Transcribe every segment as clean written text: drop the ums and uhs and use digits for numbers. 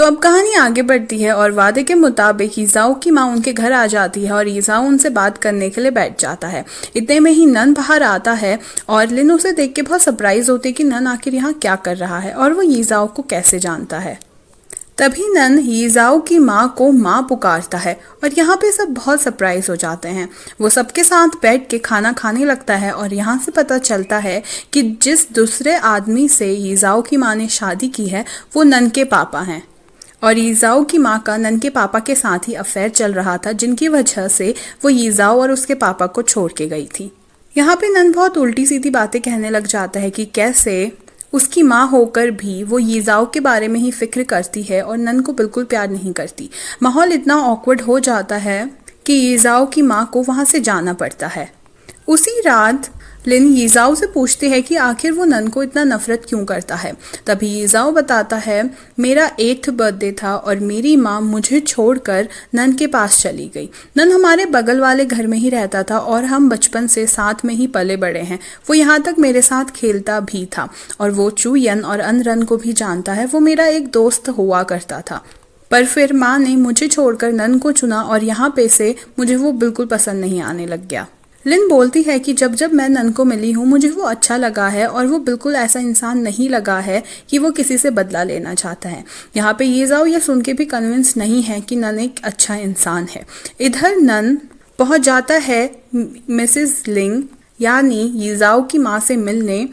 तो अब कहानी आगे बढ़ती है और वादे के मुताबिक यीजाओ की माँ उनके घर आ जाती है और यीजाओ उनसे बात करने के लिए बैठ जाता है। इतने में ही नन बाहर आता है और लिन उसे देख के बहुत सरप्राइज होती है कि नन आखिर यहाँ क्या कर रहा है और वो यीजाओ को कैसे जानता है। तभी नन यीजाओ की माँ को माँ पुकारता है और यहाँ पे सब बहुत सरप्राइज हो जाते हैं। वो सबके साथ बैठ के खाना खाने लगता है और यहाँ से पता चलता है कि जिस दूसरे आदमी से यीजाओ की माँ ने शादी की है वो नन के पापा हैं और यीजाओ की माँ का नन के पापा के साथ ही अफेयर चल रहा था, जिनकी वजह से वो यीजाओ और उसके पापा को छोड़ के गई थी। यहाँ पे नन बहुत उल्टी सीधी बातें कहने लग जाता है कि कैसे उसकी माँ होकर भी वो यीजाओ के बारे में ही फिक्र करती है और नन को बिल्कुल प्यार नहीं करती। माहौल इतना ऑकवर्ड हो जाता है कि यीजाओ की माँ को वहाँ से जाना पड़ता है। उसी रात लिन यीजाओ से पूछती है कि आखिर वो नन को इतना नफरत क्यों करता है। तभी यीजाओ बताता है, मेरा 8th बर्थडे था और मेरी माँ मुझे छोड़कर नन के पास चली गई। नन हमारे बगल वाले घर में ही रहता था और हम बचपन से साथ में ही पले बड़े हैं। वो यहाँ तक मेरे साथ खेलता भी था और वो चुयन और अनरन को भी जानता है। वो मेरा एक दोस्त हुआ करता था, पर फिर माँ ने मुझे छोड़कर नन को चुना और यहाँ पे से मुझे वो बिल्कुल पसंद नहीं आने लग गया। लिन बोलती है कि जब जब मैं नन को मिली हूँ मुझे वो अच्छा लगा है और वो बिल्कुल ऐसा इंसान नहीं लगा है कि वो किसी से बदला लेना चाहता है। यहाँ पे यीजाओ ये सुन के भी कन्विंस नहीं है कि नन एक अच्छा इंसान है। इधर नन पहुँच जाता है मिसेस लिंग यानी यीजाओ की माँ से मिलने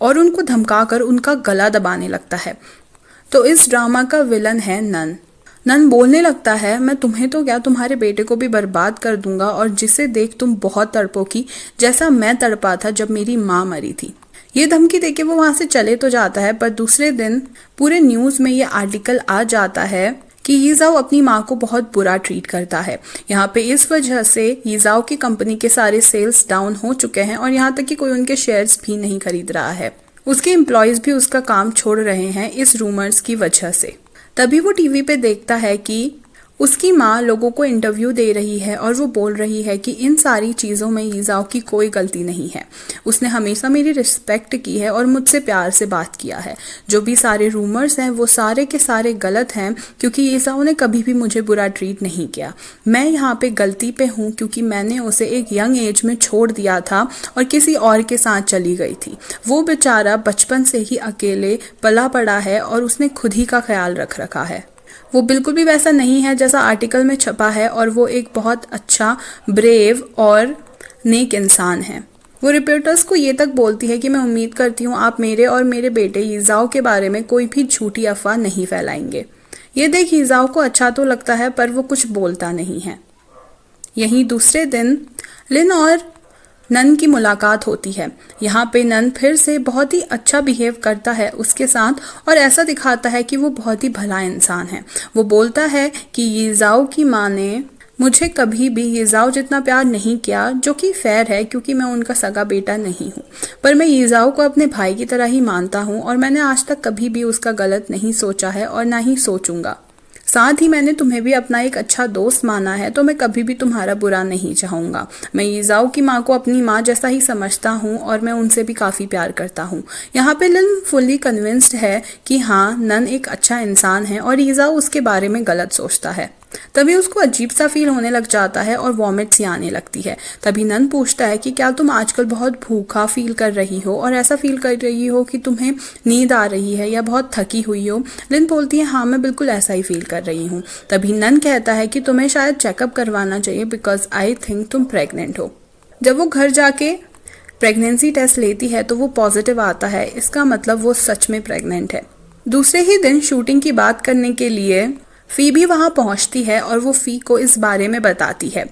और उनको धमकाकर उनका गला दबाने लगता है। तो इस ड्रामा का विलन है नन। नन बोलने लगता है, मैं तुम्हें तो क्या तुम्हारे बेटे को भी बर्बाद कर दूंगा और जिसे देख तुम बहुत तड़पोगी जैसा मैं तड़पा था जब मेरी माँ मरी थी। ये धमकी देके वो वहां से चले तो जाता है, पर दूसरे दिन पूरे न्यूज में ये आर्टिकल आ जाता है कि यीजाओ अपनी माँ को बहुत बुरा ट्रीट करता है। यहाँ पे इस वजह से यीजाओ की कंपनी के सारे सेल्स डाउन हो चुके हैं और यहाँ तक कि कोई उनके शेयर्स भी नहीं खरीद रहा है। उसके एम्प्लॉयज भी उसका काम छोड़ रहे हैं इस रूमर्स की वजह से। तभी वो टीवी पे देखता है कि उसकी माँ लोगों को इंटरव्यू दे रही है और वो बोल रही है कि इन सारी चीज़ों में यीजाओ की कोई गलती नहीं है। उसने हमेशा मेरी रिस्पेक्ट की है और मुझसे प्यार से बात किया है। जो भी सारे रूमर्स हैं वो सारे के सारे गलत हैं क्योंकि यीजाओ ने कभी भी मुझे बुरा ट्रीट नहीं किया। मैं यहाँ पे गलती पे हूँ क्योंकि मैंने उसे एक यंग एज में छोड़ दिया था और किसी और के साथ चली गई थी। वो बेचारा बचपन से ही अकेले पला पड़ा है और उसने खुद ही का ख्याल रख रखा है। वो बिल्कुल भी वैसा नहीं है जैसा आर्टिकल में छपा है और वो एक बहुत अच्छा ब्रेव और नेक इंसान है। वो रिपोर्टर्स को ये तक बोलती है कि मैं उम्मीद करती हूँ आप मेरे और मेरे बेटे यीजाओ के बारे में कोई भी झूठी अफवाह नहीं फैलाएंगे। ये देख यीजाओ को अच्छा तो लगता है पर वो कुछ बोलता नहीं है। यहीं दूसरे दिन लिन और नन की मुलाकात होती है। यहाँ पे नन फिर से बहुत ही अच्छा बिहेव करता है उसके साथ और ऐसा दिखाता है कि वो बहुत ही भला इंसान है। वो बोलता है कि यीजाओ की माँ ने मुझे कभी भी यीजाओ जितना प्यार नहीं किया, जो कि फेयर है क्योंकि मैं उनका सगा बेटा नहीं हूँ, पर मैं यीजाओ को अपने भाई की तरह ही मानता हूँ और मैंने आज तक कभी भी उसका गलत नहीं सोचा है और ना ही सोचूंगा। साथ ही मैंने तुम्हें भी अपना एक अच्छा दोस्त माना है, तो मैं कभी भी तुम्हारा बुरा नहीं चाहूँगा। मैं यीजाओ की माँ को अपनी माँ जैसा ही समझता हूँ और मैं उनसे भी काफ़ी प्यार करता हूँ। यहाँ पे लिन फुल्ली कन्विंस्ड है कि हाँ नन एक अच्छा इंसान है और यीजाओ उसके बारे में गलत सोचता है। तभी उसको अजीब सा फील होने लग जाता है और वॉमिट सी आने लगती है। तभी नन पूछता है कि क्या तुम आजकल बहुत भूखा फील कर रही हो और ऐसा फील कर रही हो कि तुम्हें नींद आ रही है या बहुत थकी हुई हो। लिन बोलती है, हाँ मैं बिल्कुल ऐसा ही फील कर रही हूँ। तभी नन कहता है कि तुम्हें शायद चेकअप करवाना चाहिए बिकॉज आई थिंक तुम प्रेग्नेंट हो। जब वो घर जाके प्रेगनेंसी टेस्ट लेती है तो वो पॉजिटिव आता है। इसका मतलब वो सच में प्रेग्नेंट है। दूसरे ही दिन शूटिंग की बात करने के लिए फी भी वहां पहुंचती है और वो फी को इस बारे में बताती है।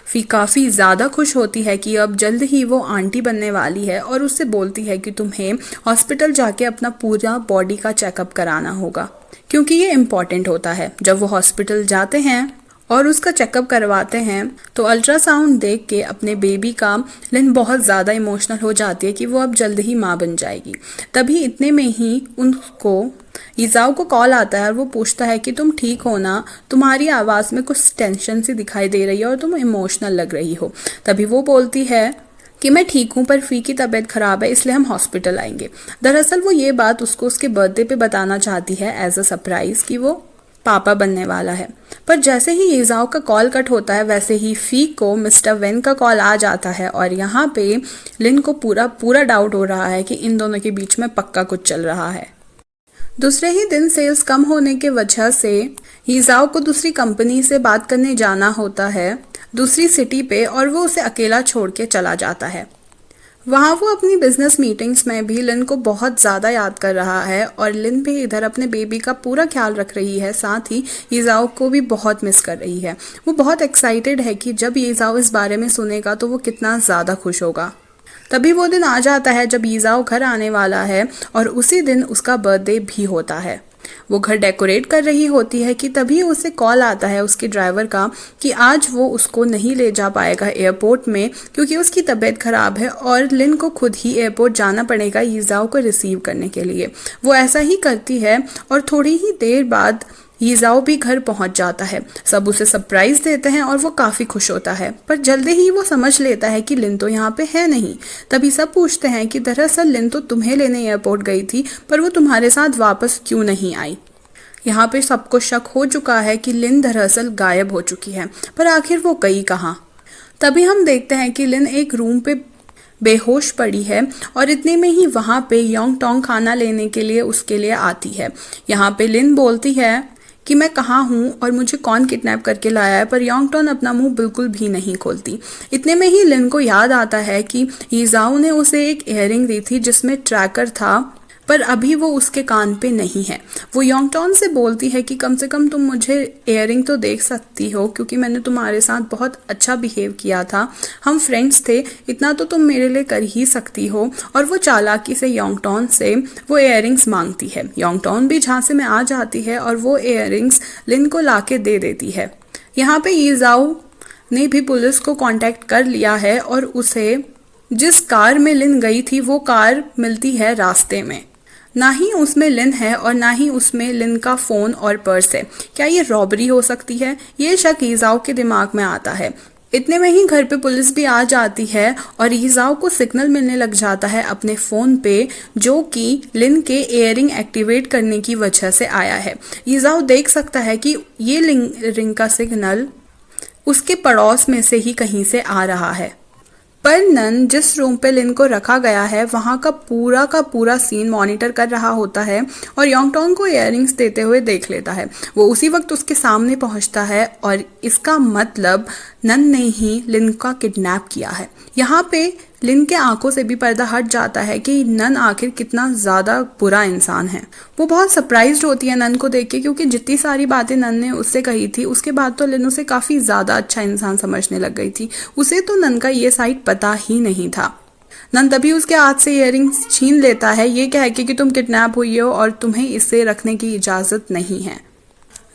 फी काफ़ी ज़्यादा खुश होती है कि अब जल्द ही वो आंटी बनने वाली है और उससे बोलती है कि तुम्हें हॉस्पिटल जाके अपना पूरा बॉडी का चेकअप कराना होगा क्योंकि ये इम्पॉर्टेंट होता है। जब वो हॉस्पिटल जाते हैं और उसका चेकअप करवाते हैं तो अल्ट्रासाउंड देख के अपने बेबी का लिन बहुत ज़्यादा इमोशनल हो जाती है कि वो अब जल्द ही माँ बन जाएगी। तभी इतने में ही उनको यीजाओ को कॉल आता है और वो पूछता है कि तुम ठीक हो ना, तुम्हारी आवाज़ में कुछ टेंशन सी दिखाई दे रही है और तुम इमोशनल लग रही हो। तभी वो बोलती है कि मैं ठीक हूँ पर फी की तबीयत खराब है इसलिए हम हॉस्पिटल आएंगे। दरअसल वो ये बात उसको उसके बर्थडे पे बताना चाहती है एज अ सरप्राइज कि वो पापा बनने वाला है। पर जैसे ही यीजाओ का कॉल कट होता है वैसे ही फी को मिस्टर वेन का कॉल आ जाता है और यहाँ पे लिन को पूरा डाउट हो रहा है कि इन दोनों के बीच में पक्का कुछ चल रहा है। दूसरे ही दिन सेल्स कम होने के वजह से यीजाओ को दूसरी कंपनी से बात करने जाना होता है दूसरी सिटी पे और वो उसे अकेला छोड़ के चला जाता है। वहाँ वो अपनी बिजनेस मीटिंग्स में भी लिन को बहुत ज़्यादा याद कर रहा है और लिन भी इधर अपने बेबी का पूरा ख्याल रख रही है, साथ ही यीजाओ को भी बहुत मिस कर रही है। वो बहुत एक्साइटेड है कि जब यीजाओ इस बारे में सुनेगा तो वो कितना ज़्यादा खुश होगा। तभी वो दिन आ जाता है जब यीजाओ घर आने वाला है और उसी दिन उसका बर्थडे भी होता है। वो घर डेकोरेट कर रही होती है कि तभी उसे कॉल आता है उसके ड्राइवर का कि आज वो उसको नहीं ले जा पाएगा एयरपोर्ट में क्योंकि उसकी तबीयत खराब है और लिन को खुद ही एयरपोर्ट जाना पड़ेगा यीजाओ को रिसीव करने के लिए। वो ऐसा ही करती है और थोड़ी ही देर बाद यीजाओ भी घर पहुंच जाता है। सब उसे सरप्राइज देते हैं और वो काफ़ी खुश होता है, पर जल्दी ही वो समझ लेता है कि लिन तो यहाँ पे है नहीं। तभी सब पूछते हैं कि दरअसल लिन तो तुम्हें लेने एयरपोर्ट गई थी पर वो तुम्हारे साथ वापस क्यों नहीं आई। यहाँ पे सबको शक हो चुका है कि लिन दरअसल गायब हो चुकी है, पर आखिर वो गई कहाँ। तभी हम देखते हैं कि लिन एक रूम पे बेहोश पड़ी है और इतने में ही वहाँ पे योंग टोंग खाना लेने के लिए उसके लिए आती है। यहाँ पे लिन बोलती है कि मैं कहाँ हूँ और मुझे कौन किडनैप करके लाया है, पर योंग टोंग अपना मुंह बिल्कुल भी नहीं खोलती। इतने में ही लिन को याद आता है कि यीजाओ ने उसे एक इयररिंग दी थी जिसमें ट्रैकर था, पर अभी वो उसके कान पे नहीं है। वो योंग टोंग से बोलती है कि कम से कम तुम मुझे इयररिंग तो देख सकती हो क्योंकि मैंने तुम्हारे साथ बहुत अच्छा बिहेव किया था, हम फ्रेंड्स थे, इतना तो तुम मेरे लिए कर ही सकती हो। और वो चालाकी से योंग टोंग से वो इयररिंग्स मांगती है। योंग टोंग भी झांसे में आ जाती है और वो इयररिंग्स लिन को लाके दे देती है। यहाँ पे यीजाओ ने भी पुलिस को कांटेक्ट कर लिया है और उसे जिस कार में लिन गई थी वो कार मिलती है रास्ते में। ना ही उसमें लिन है और ना ही उसमें लिन का फ़ोन और पर्स है। क्या ये रॉबरी हो सकती है? ये शक यीजाओ के दिमाग में आता है। इतने में ही घर पे पुलिस भी आ जाती है और यीजाओ को सिग्नल मिलने लग जाता है अपने फ़ोन पे जो कि लिन के इयररिंग एक्टिवेट करने की वजह से आया है। यीजाओ देख सकता है कि ये रिंग का सिग्नल उसके पड़ोस में से ही कहीं से आ रहा है। पर नन जिस रूम पे लिन को रखा गया है वहाँ का पूरा सीन मॉनिटर कर रहा होता है और योंग टोंग को इयररिंग्स देते हुए देख लेता है। वो उसी वक्त उसके सामने पहुँचता है और इसका मतलब नन ने ही लिन का किडनैप किया है। यहाँ पे लिन के आंखों से भी पर्दा हट जाता है कि नन आखिर कितना ज़्यादा बुरा इंसान है। वो बहुत सरप्राइज्ड होती है नन को देख के क्योंकि जितनी सारी बातें नन ने उससे कही थी उसके बाद तो लिन उसे काफ़ी ज़्यादा अच्छा इंसान समझने लग गई थी। उसे तो नन का ये साइड पता ही नहीं था। नन तभी उसके हाथ से इयररिंग्स छीन लेता है ये कह के कि तुम किडनैप हुई हो और तुम्हें इसे रखने की इजाज़त नहीं है।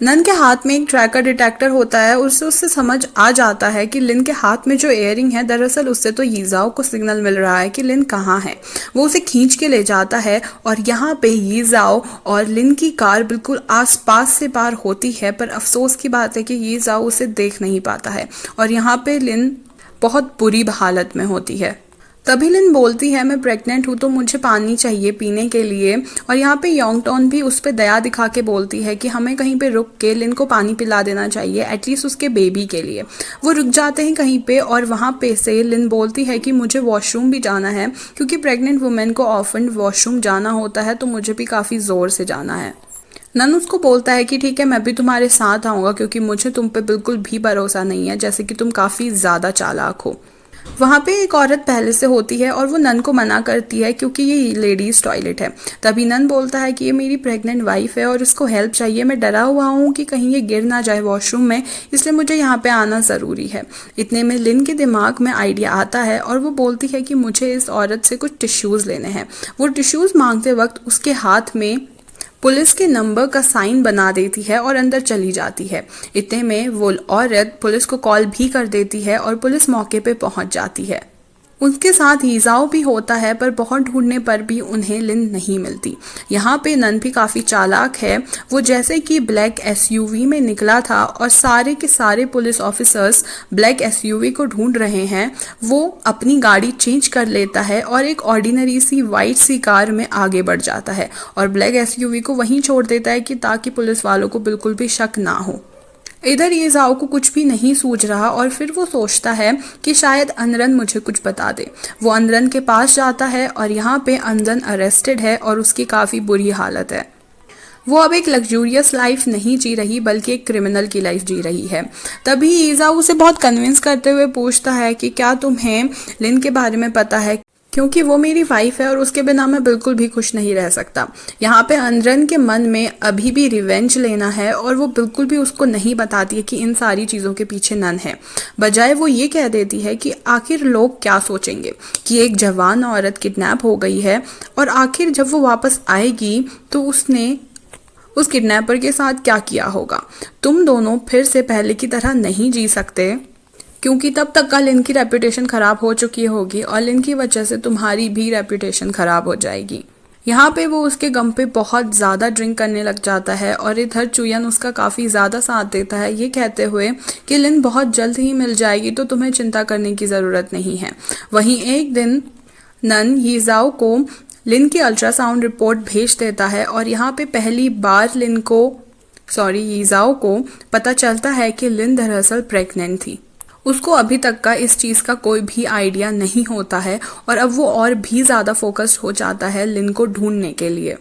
नन के हाथ में एक ट्रैकर डिटेक्टर होता है, उससे समझ आ जाता है कि लिन के हाथ में जो इयररिंग है दरअसल उससे तो यीजाओ को सिग्नल मिल रहा है कि लिन कहाँ है। वो उसे खींच के ले जाता है और यहाँ पे यीजाओ और लिन की कार बिल्कुल आसपास से पार होती है, पर अफसोस की बात है कि यीजाओ उसे देख नहीं पाता है और यहाँ पे लिन बहुत बुरी हालत में होती है। तभी लिन बोलती है मैं प्रेग्नेंट हूँ तो मुझे पानी चाहिए पीने के लिए और यहाँ पे योंग टोंग भी उस पर दया दिखा के बोलती है कि हमें कहीं पे रुक के लिन को पानी पिला देना चाहिए एटलीस्ट उसके बेबी के लिए। वो रुक जाते हैं कहीं पे और वहाँ पे से लिन बोलती है कि मुझे वॉशरूम भी जाना है क्योंकि प्रेग्नेंट वुमेन को ऑफन वॉशरूम जाना होता है तो मुझे भी काफ़ी ज़ोर से जाना है। नन उसको बोलता है कि ठीक है मैं भी तुम्हारे साथ आऊँगा क्योंकि मुझे तुम पे बिल्कुल भी भरोसा नहीं है, जैसे कि तुम काफ़ी ज़्यादा चालाक हो। वहाँ पे एक औरत पहले से होती है और वो नन को मना करती है क्योंकि ये लेडीज़ टॉयलेट है। तभी नन बोलता है कि ये मेरी प्रेग्नेंट वाइफ है और इसको हेल्प चाहिए, मैं डरा हुआ हूँ कि कहीं ये गिर ना जाए वॉशरूम में, इसलिए मुझे यहाँ पे आना ज़रूरी है। इतने में लिन के दिमाग में आइडिया आता है और वो बोलती है कि मुझे इस औरत से कुछ टिश्यूज़ लेने हैं। वो टिश्यूज़ मांगते वक्त उसके हाथ में पुलिस के नंबर का साइन बना देती है और अंदर चली जाती है। इतने में वो औरत पुलिस को कॉल भी कर देती है और पुलिस मौके पे पहुंच जाती है। उसके साथ ईजाओ भी होता है, पर बहुत ढूंढने पर भी उन्हें लिन नहीं मिलती। यहाँ पे नन भी काफ़ी चालाक है। वो जैसे कि ब्लैक एसयूवी में निकला था और सारे के सारे पुलिस ऑफिसर्स ब्लैक एसयूवी को ढूंढ रहे हैं, वो अपनी गाड़ी चेंज कर लेता है और एक ऑर्डिनरी सी वाइट सी कार में आगे बढ़ जाता है और ब्लैक एसयूवी को वहीं छोड़ देता है कि ताकि पुलिस वालों को बिल्कुल भी शक ना हो। इधर ये जाओ को कुछ भी नहीं सूझ रहा और फिर वो सोचता है कि शायद अनरन मुझे कुछ बता दे। वो अनरन के पास जाता है और यहाँ पे अनरन अरेस्टेड है और उसकी काफ़ी बुरी हालत है। वो अब एक लग्जूरियस लाइफ नहीं जी रही बल्कि एक क्रिमिनल की लाइफ जी रही है। तभी ईजा उसे बहुत कन्विंस करते हुए पूछता है कि क्या तुम्हें लिन के बारे में पता है, क्योंकि वो मेरी वाइफ है और उसके बिना मैं बिल्कुल भी खुश नहीं रह सकता। यहाँ पे अनरन के मन में अभी भी रिवेंज लेना है और वो बिल्कुल भी उसको नहीं बताती है कि इन सारी चीज़ों के पीछे नन है। बजाय वो ये कह देती है कि आखिर लोग क्या सोचेंगे कि एक जवान औरत किडनैप हो गई है और आखिर जब वो वापस आएगी तो उसने उस किडनैपर के साथ क्या किया होगा। तुम दोनों फिर से पहले की तरह नहीं जी सकते, क्योंकि तब तक का लिन की रेपुटेशन खराब हो चुकी होगी और लिन की वजह से तुम्हारी भी रेपुटेशन खराब हो जाएगी। यहाँ पे वो उसके गम पे बहुत ज़्यादा ड्रिंक करने लग जाता है और इधर चुयन उसका काफ़ी ज़्यादा साथ देता है, ये कहते हुए कि लिन बहुत जल्द ही मिल जाएगी तो तुम्हें चिंता करने की ज़रूरत नहीं है। वहीं एक दिन नन यीजाओ को लिन की अल्ट्रासाउंड रिपोर्ट भेज देता है और यहाँ पे पहली बार यीजाओ को पता चलता है कि लिन दरअसल प्रेग्नेंट थी। उसको अभी तक का इस चीज़ का कोई भी आइडिया नहीं होता है और अब वो और भी ज़्यादा फोकस्ड हो जाता है लिन को ढूंढने के लिए।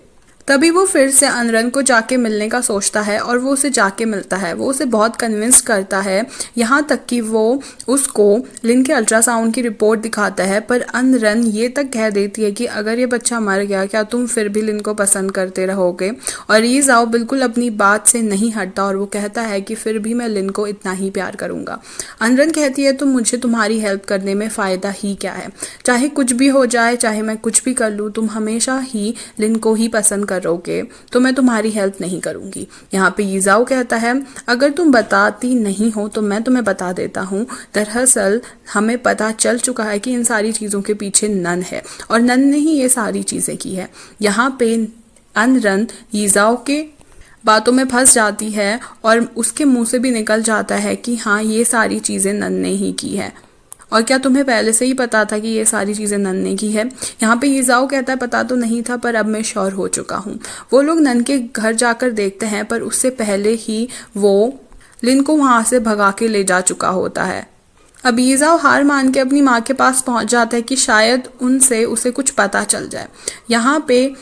तभी वो फिर से अनरन को जाके मिलने का सोचता है और वो उसे जाके मिलता है। वो उसे बहुत कन्विंस करता है, यहाँ तक कि वो उसको लिन के अल्ट्रासाउंड की रिपोर्ट दिखाता है, पर अनरन ये तक कह देती है कि अगर ये बच्चा मर गया क्या तुम फिर भी लिन को पसंद करते रहोगे। और ये जाओ बिल्कुल अपनी बात से नहीं हटता और वो कहता है कि फिर भी मैं लिन को इतना ही प्यार करूँगा। अनरन कहती है तो मुझे तुम्हारी हेल्प करने में फ़ायदा ही क्या है, चाहे कुछ भी हो जाए, चाहे मैं कुछ भी कर लूँ, तुम हमेशा ही लिन को ही पसंद करोगे, तो मैं तुम्हारी हेल्प नहीं करूंगी। यहाँ पे यीजाओ कहता है अगर तुम बताती नहीं हो तो मैं तुम्हें बता देता हूँ, दरअसल हमें पता चल चुका है कि इन सारी चीज़ों के पीछे नन है और नन ने ही ये सारी चीज़ें की है। यहाँ पे अनरन यीजाओ के बातों में फंस जाती है और उसके मुंह से भी निकल जाता है कि हाँ ये सारी चीज़ें नन ने ही की है। और क्या तुम्हें पहले से ही पता था कि ये सारी चीज़ें नन ने की है। यहाँ पे यीजाओ कहता है पता तो नहीं था पर अब मैं श्योर हो चुका हूँ। वो लोग नन के घर जाकर देखते हैं पर उससे पहले ही वो लिन को वहाँ से भगा के ले जा चुका होता है। अब यीजाओ हार मान के अपनी माँ के पास पहुँच जाता है कि शायद उनसे उसे कुछ पता चल जाए। यहाँ पे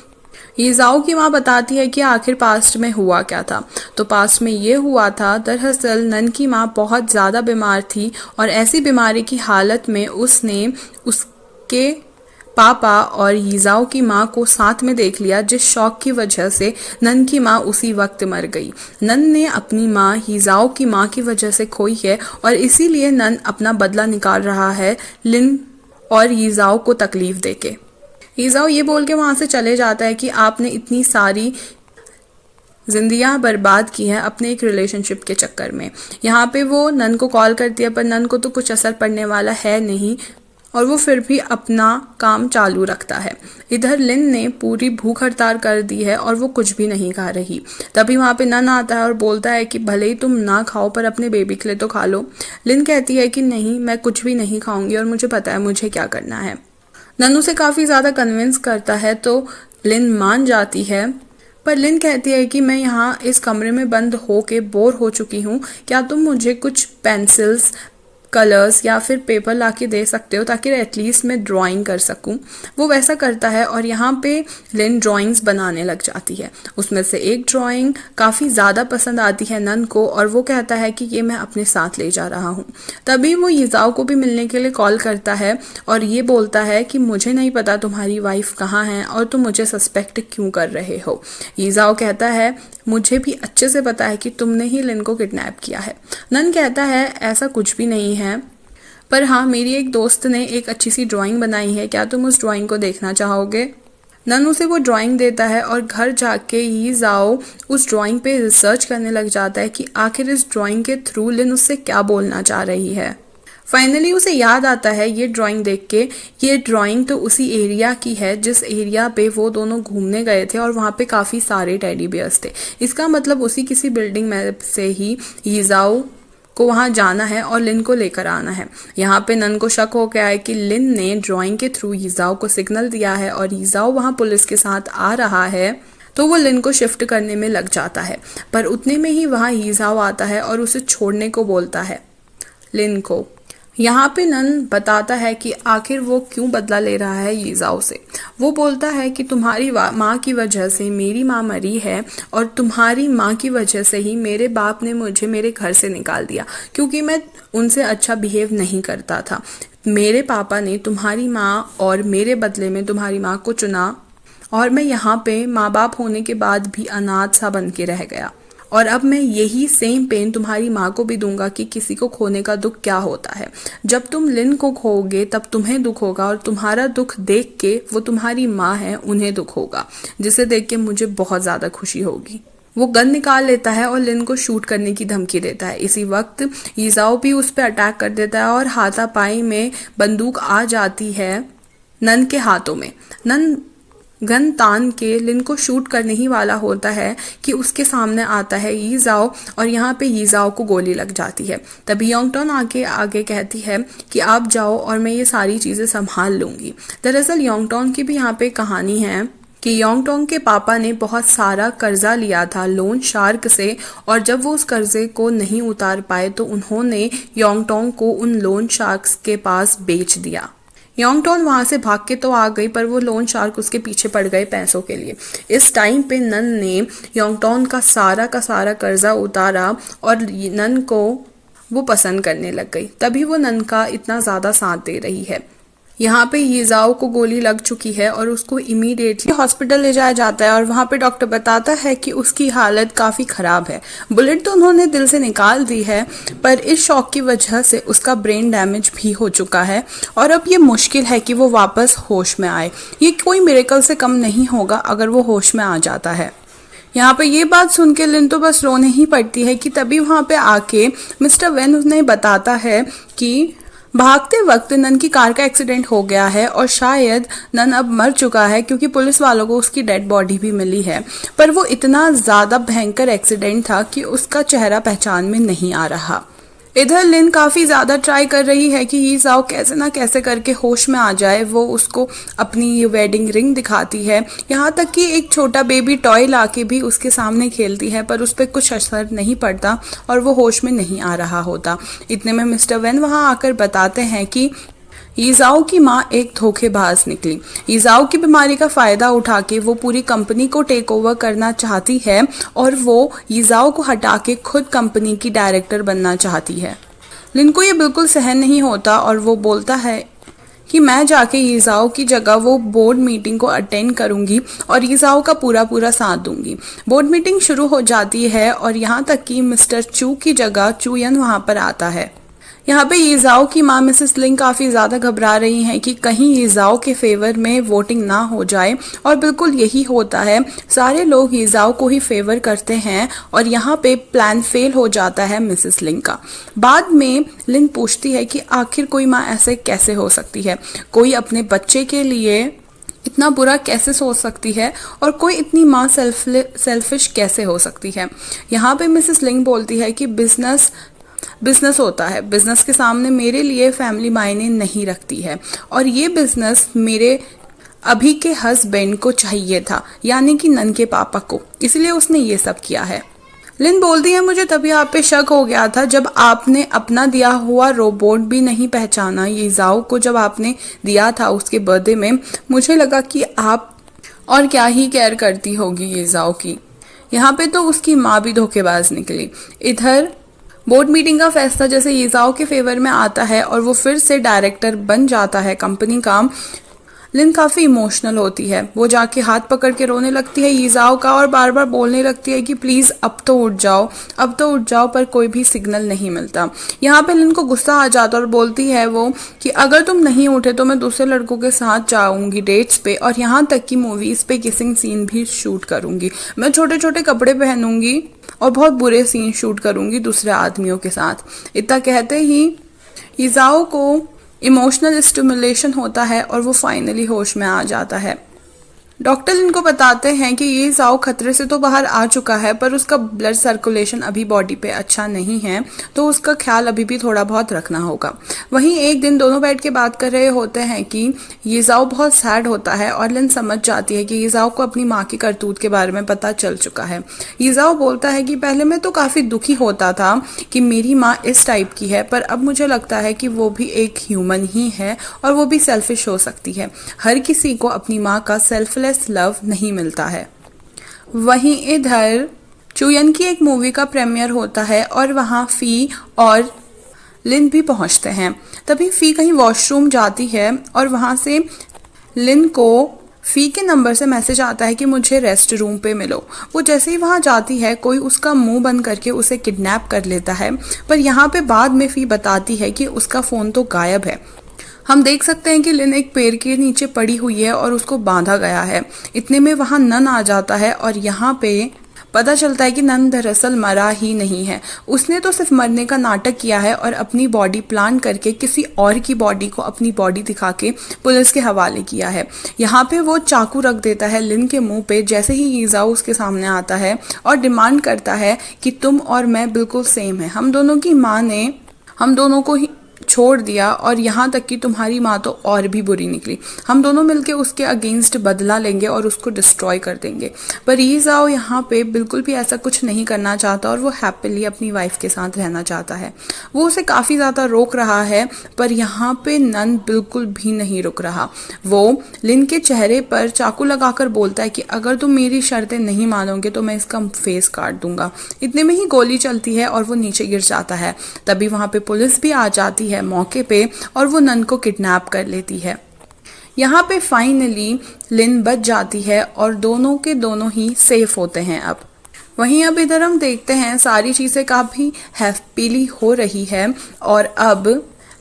यीजाओ की माँ बताती है कि आखिर पास्ट में हुआ क्या था। तो पास्ट में ये हुआ था, दरअसल नन की माँ बहुत ज़्यादा बीमार थी और ऐसी बीमारी की हालत में उसने उसके पापा और यीजाओ की माँ को साथ में देख लिया, जिस शौक की वजह से नन की माँ उसी वक्त मर गई। नन ने अपनी माँ यीजाओ की माँ की वजह से खोई है और इसीलिए नन अपना बदला निकाल रहा है लिन और यीजाओ को तकलीफ देके। यीजाओ ये बोल के वहाँ से चले जाता है कि आपने इतनी सारी जिंदगियां बर्बाद की हैं अपने एक रिलेशनशिप के चक्कर में। यहाँ पे वो नन को कॉल करती है पर नन को तो कुछ असर पड़ने वाला है नहीं और वो फिर भी अपना काम चालू रखता है। इधर लिन ने पूरी भूख हड़ताल कर दी है और वो कुछ भी नहीं खा रही। तभी वहाँ पे नन आता है और बोलता है कि भले ही तुम ना खाओ पर अपने बेबी के लिए तो खा लो। लिन कहती है कि नहीं, मैं कुछ भी नहीं खाऊंगी और मुझे पता है मुझे क्या करना है। नन उसे काफ़ी ज़्यादा कन्विंस करता है तो लिन मान जाती है, पर लिन कहती है कि मैं यहाँ इस कमरे में बंद हो के बोर हो चुकी हूँ, क्या तुम मुझे कुछ पेंसिल्स, कलर्स या फिर पेपर ला के दे सकते हो ताकि एटलीस्ट मैं ड्राइंग कर सकूं। वो वैसा करता है और यहाँ पे लिन ड्राइंग्स बनाने लग जाती है। उसमें से एक ड्राइंग काफ़ी ज़्यादा पसंद आती है नन को और वो कहता है कि ये मैं अपने साथ ले जा रहा हूँ। तभी वो यीजाओ को भी मिलने के लिए कॉल करता है और ये बोलता है कि मुझे नहीं पता तुम्हारी वाइफ कहाँ है और तुम मुझे सस्पेक्ट क्यों कर रहे हो। यीजाओ कहता है मुझे भी अच्छे से पता है कि तुमने ही लिन को किडनैप किया है। नन कहता है ऐसा कुछ भी नहीं है, पर हाँ मेरी एक दोस्त ने एक अच्छी सी ड्राइंग बनाई है, क्या तुम उस ड्राइंग को देखना चाहोगे। नन उसे वो ड्राइंग देता है और घर जाके यीजाओ उस ड्राइंग पे रिसर्च करने लग जाता है कि आखिर इस ड्राइंग के थ्रू लिन उससे क्या बोलना चाह रही है। फाइनली उसे याद आता है ये ड्राइंग देख के, ये ड्राइंग तो उसी एरिया की है जिस एरिया पे वो दोनों घूमने गए थे और वहाँ पे काफ़ी सारे टेडी बियर्स थे। इसका मतलब उसी किसी बिल्डिंग में से ही यीजाओ को वहाँ जाना है और लिन को लेकर आना है। यहाँ पे नन को शक हो गया है कि लिन ने ड्राइंग के थ्रू यीजाओ को सिग्नल दिया है और यीजाओ वहाँ पुलिस के साथ आ रहा है, तो वो लिन को शिफ्ट करने में लग जाता है। पर उतने में ही वहाँ यीजाओ आता है और उसे छोड़ने को बोलता है लिन को। यहाँ पे नन बताता है कि आखिर वो क्यों बदला ले रहा है यीजाओ से। वो बोलता है कि तुम्हारी माँ की वजह से मेरी माँ मरी है और तुम्हारी माँ की वजह से ही मेरे बाप ने मुझे मेरे घर से निकाल दिया, क्योंकि मैं उनसे अच्छा बिहेव नहीं करता था। मेरे पापा ने तुम्हारी माँ और मेरे बदले में तुम्हारी माँ को चुना और मैं यहाँ पे माँ बाप होने के बाद भी अनाथ सा बन के रह गया। और अब मैं यही सेम पेन तुम्हारी माँ को भी दूंगा कि किसी को खोने का दुख क्या होता है। जब तुम लिन को खोओगे तब तुम्हें दुख होगा और तुम्हारा दुख देख के वो तुम्हारी माँ है उन्हें दुख होगा, जिसे देख के मुझे बहुत ज़्यादा खुशी होगी। वो गन निकाल लेता है और लिन को शूट करने की धमकी देता है। इसी वक्त यीजाओ भी उस पर अटैक कर देता है और हाथापाई में बंदूक आ जाती है नन के हाथों में। नन गन तान के लिन को शूट करने ही वाला होता है कि उसके सामने आता है यीजाओ और यहाँ पे यीजाओ को गोली लग जाती है। तभी योंगटॉन आगे कहती है कि आप जाओ और मैं ये सारी चीज़ें संभाल लूँगी। दरअसल योंगटॉन की भी यहाँ पे कहानी है कि योंगटॉन के पापा ने बहुत सारा कर्जा लिया था लोन शार्क से, और जब वो उस कर्जे को नहीं उतार पाए तो उन्होंने योंगटॉन को उन लोन शार्क्स के पास बेच दिया। योंगटॉन वहां से भाग के तो आ गई, पर वो लोन शार्क उसके पीछे पड़ गए पैसों के लिए। इस टाइम पे नन ने योंगटॉन का सारा कर्जा उतारा और नन को वो पसंद करने लग गई। तभी वो नन का इतना ज़्यादा साथ दे रही है। यहाँ पे यीजाओ को गोली लग चुकी है और उसको इमीडिएटली हॉस्पिटल ले जाया जाता है और वहाँ पे डॉक्टर बताता है कि उसकी हालत काफ़ी ख़राब है। बुलेट तो उन्होंने दिल से निकाल दी है, पर इस शॉक की वजह से उसका ब्रेन डैमेज भी हो चुका है और अब ये मुश्किल है कि वो वापस होश में आए। ये कोई मिरेकल से कम नहीं होगा अगर वो होश में आ जाता है। यहाँ पे ये बात सुन के लिन तो बस रोने ही पड़ती है कि तभी वहाँ पे आके मिस्टर वेन उन्हें बताता है कि भागते वक्त नन की कार का एक्सीडेंट हो गया है और शायद नन अब मर चुका है, क्योंकि पुलिस वालों को उसकी डेड बॉडी भी मिली है। पर वो इतना ज़्यादा भयंकर एक्सीडेंट था कि उसका चेहरा पहचान में नहीं आ रहा। इधर लिन काफ़ी ज़्यादा ट्राई कर रही है कि यीजाओ कैसे ना कैसे करके होश में आ जाए। वो उसको अपनी वेडिंग रिंग दिखाती है, यहाँ तक कि एक छोटा बेबी टॉय लाके भी उसके सामने खेलती है, पर उस पर कुछ असर नहीं पड़ता और वो होश में नहीं आ रहा होता। इतने में मिस्टर वेन वहाँ आकर बताते हैं कि यीजाओ की माँ एक धोखेबाज निकली। यीजाओ की बीमारी का फायदा उठा के वो पूरी कंपनी को टेक ओवर करना चाहती है और वो यीजाओ को हटा के खुद कंपनी की डायरेक्टर बनना चाहती है। लिन को ये बिल्कुल सहन नहीं होता और वो बोलता है कि मैं जाके यीजाओ की जगह वो बोर्ड मीटिंग को अटेंड करूंगी और यीजाओ का पूरा साथ दूंगी। बोर्ड मीटिंग शुरू हो जाती है और यहाँ तक कि मिस्टर चू की जगह चूयन वहाँ पर आता है। यहाँ पे यीजाओ की माँ मिसेस लिंग काफ़ी ज़्यादा घबरा रही हैं कि कहीं यीजाओ के फेवर में वोटिंग ना हो जाए, और बिल्कुल यही होता है। सारे लोग यीजाओ को ही फेवर करते हैं और यहाँ पे प्लान फेल हो जाता है मिसेस लिंग का। बाद में लिंग पूछती है कि आखिर कोई माँ ऐसे कैसे हो सकती है, कोई अपने बच्चे के लिए इतना बुरा कैसे सोच सकती है और कोई इतनी माँ सेल्फिश कैसे हो सकती है। यहाँ पे मिसेस लिंग बोलती है कि बिजनेस होता है, बिजनेस के सामने मेरे लिए फैमिली मायने नहीं रखती है, और ये बिजनेस मेरे अभी के हस्बैंड को चाहिए था, यानी कि नन के पापा को, इसलिए उसने ये सब किया है। लिन बोलती है मुझे तभी आप पे शक हो गया था जब आपने अपना दिया हुआ रोबोट भी नहीं पहचाना यीजाओ को, जब आपने दिया था उसके बर्थडे में। मुझे लगा कि आप और क्या ही केयर करती होगी यीजाओ की। यहाँ पे तो उसकी माँ भी धोखेबाज निकली। इधर बोर्ड मीटिंग का फैसला जैसे यीजाओ के फेवर में आता है और वो फिर से डायरेक्टर बन जाता है कंपनी का। लिन काफ़ी इमोशनल होती है, वो जाके हाथ पकड़ के रोने लगती है यीजाओ का और बार बार बोलने लगती है कि प्लीज़ अब तो उठ जाओ, अब तो उठ जाओ, पर कोई भी सिग्नल नहीं मिलता। यहाँ पे लिन को गुस्सा आ जाता और बोलती है वो कि अगर तुम नहीं उठे तो मैं दूसरे लड़कों के साथ जाऊंगी डेट्स पे, और यहाँ तक कि मूवीज़ पे किसिंग सीन भी शूट करूंगी। मैं छोटे छोटे कपड़े पहनूंगी और बहुत बुरे सीन शूट करूंगी दूसरे आदमियों के साथ। इतना कहते ही ईजाओ को इमोशनल स्टिमुलेशन होता है और वो फाइनली होश में आ जाता है। डॉक्टर इनको बताते हैं कि ये ईजाओ खतरे से तो बाहर आ चुका है, पर उसका ब्लड सर्कुलेशन अभी बॉडी पे अच्छा नहीं है, तो उसका ख्याल अभी भी थोड़ा बहुत रखना होगा। वहीं एक दिन दोनों बैठ के बात कर रहे होते हैं कि ईजाओ बहुत सैड होता है और लिन समझ जाती है कि ईजाओ को अपनी माँ की करतूत के बारे में पता चल चुका है। ईजाओ बोलता है कि पहले मैं तो काफ़ी दुखी होता था कि मेरी माँ इस टाइप की है, पर अब मुझे लगता है कि वो भी एक ह्यूमन ही है और वो भी सेल्फिश हो सकती है। हर किसी को अपनी माँ का सेल्फलेस लव नहीं मिलता है। वहीं इधर चुयन की एक मूवी का प्रीमियर होता है और वहाँ फी और लिन भी पहुँचते हैं। तभी फी कहीं वॉशरूम जाती है और वहाँ से लिन को फी के नंबर से मैसेज आता है कि मुझे रेस्ट रूम पे मिलो। वो जैसे ही वहाँ जाती है कोई उसका मुंह बंद करके उसे किडनैप कर लेता है, पर यहाँ पे बाद में फी बताती है कि उसका फ़ोन तो गायब है। हम देख सकते हैं कि लिन एक पेड़ के नीचे पड़ी हुई है और उसको बांधा गया है। इतने में वहाँ नन आ जाता है और यहाँ पे पता चलता है कि नन दरअसल मरा ही नहीं है। उसने तो सिर्फ मरने का नाटक किया है और अपनी बॉडी प्लान करके किसी और की बॉडी को अपनी बॉडी दिखा के पुलिस के हवाले किया है। यहाँ पे वो चाकू रख देता है लिन के मुंह पे जैसे ही ईजाओ उसके सामने आता है और डिमांड करता है कि तुम और मैं बिल्कुल सेम है, हम दोनों की माँ ने हम दोनों को ही छोड़ दिया और यहाँ तक कि तुम्हारी माँ तो और भी बुरी निकली। हम दोनों मिलके उसके अगेंस्ट बदला लेंगे और उसको डिस्ट्रॉय कर देंगे। पर ईजाओ यहाँ पे बिल्कुल भी ऐसा कुछ नहीं करना चाहता और वो हैप्पीली अपनी वाइफ के साथ रहना चाहता है। वो उसे काफ़ी ज़्यादा रोक रहा है, पर यहाँ पे नन बिल्कुल भी नहीं रुक रहा। वो लिन के चेहरे पर चाकू लगाकर बोलता है कि अगर तुम मेरी शर्तें नहीं मानोगे तो मैं इसका फेस काट दूंगा। इतने में ही गोली चलती है और वो नीचे गिर जाता है। तभी वहाँ पे पुलिस भी आ जाती है मौके पे और वो नन को किडनैप कर लेती है। यहाँ पे फाइनली लिन बच जाती है और दोनों के दोनों ही सेफ होते हैं। वहीं अब इधर हम देखते हैं सारी चीज़ें काफ़ी हैप्पीली हो रही है और अब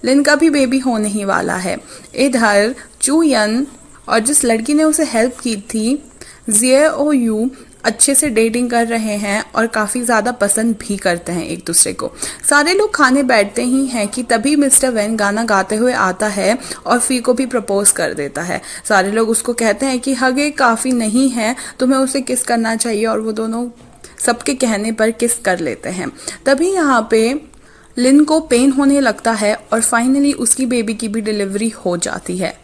लिन का भी बेबी होने ही वाला है। इधर चुयन और जिस लड़की ने उसे हेल्प की थी जिएओयू अच्छे से डेटिंग कर रहे हैं और काफ़ी ज़्यादा पसंद भी करते हैं एक दूसरे को। सारे लोग खाने बैठते ही हैं कि तभी मिस्टर वैन गाना गाते हुए आता है और फी को भी प्रपोज कर देता है। सारे लोग उसको कहते हैं कि हगे काफ़ी नहीं है, तुम्हें उसे किस करना चाहिए, और वो दोनों सबके कहने पर किस कर लेते हैं। तभी यहाँ पे लिन को पेन होने लगता है और फाइनली उसकी बेबी की भी डिलीवरी हो जाती है।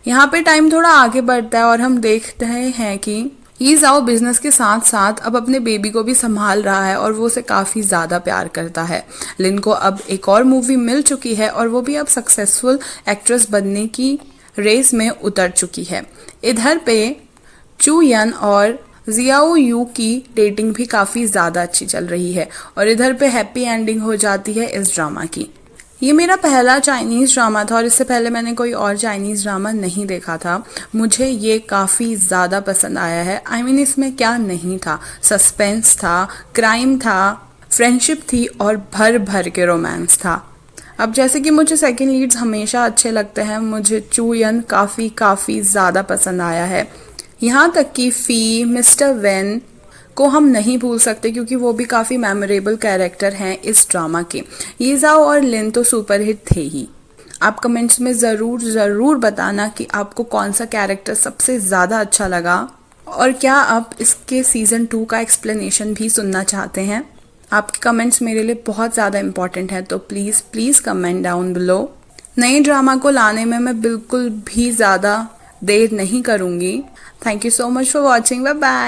यहाँ पे टाइम थोड़ा आगे बढ़ता है और हम देखते हैं कि ईजाओ बिजनेस के साथ साथ अब अपने बेबी को भी संभाल रहा है और वो उसे काफ़ी ज़्यादा प्यार करता है। लिन को अब एक और मूवी मिल चुकी है और वो भी अब सक्सेसफुल एक्ट्रेस बनने की रेस में उतर चुकी है। इधर पे चुयन और जिएओयू की डेटिंग भी काफ़ी ज़्यादा अच्छी चल रही है और इधर पे हैप्पी एंडिंग हो जाती है इस ड्रामा की। ये मेरा पहला चाइनीज़ ड्रामा था और इससे पहले मैंने कोई और चाइनीज़ ड्रामा नहीं देखा था। मुझे ये काफ़ी ज़्यादा पसंद आया है। इसमें क्या नहीं था, सस्पेंस था, क्राइम था, फ्रेंडशिप थी और भर भर के रोमांस था। अब जैसे कि मुझे सेकंड लीड्स हमेशा अच्छे लगते हैं, मुझे चुयन काफ़ी ज़्यादा पसंद आया है। यहाँ तक कि फी, मिस्टर वेन को हम नहीं भूल सकते क्योंकि वो भी काफ़ी मेमोरेबल कैरेक्टर हैं इस ड्रामा के। ईजाओ और लिन तो सुपरहिट थे ही। आप कमेंट्स में ज़रूर बताना कि आपको कौन सा कैरेक्टर सबसे ज़्यादा अच्छा लगा और क्या आप इसके सीज़न 2 का एक्सप्लेनेशन भी सुनना चाहते हैं। आपके कमेंट्स मेरे लिए बहुत ज़्यादा इंपॉर्टेंट है, तो प्लीज़ कमेंट डाउन बिलो। नए ड्रामा को लाने में मैं बिल्कुल भी ज़्यादा देर नहीं करूँगी। Thank you so much for watching. Bye bye.